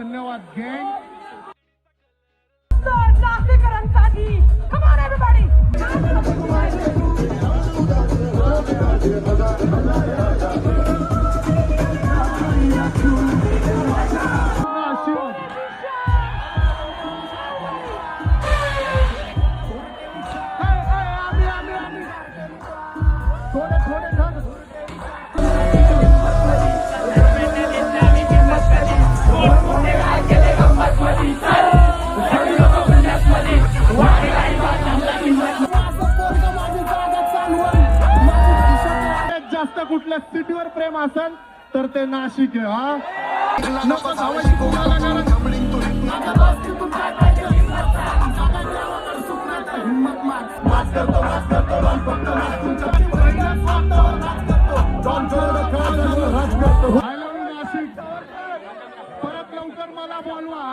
धन्यवाद गँग. नाशिककरांसाठी come on everybody. जास्त कुठल्या सिटीवर प्रेम असेल तर ते नाशिक आहे. हा नाशिक परत लवकर मला बोलवा.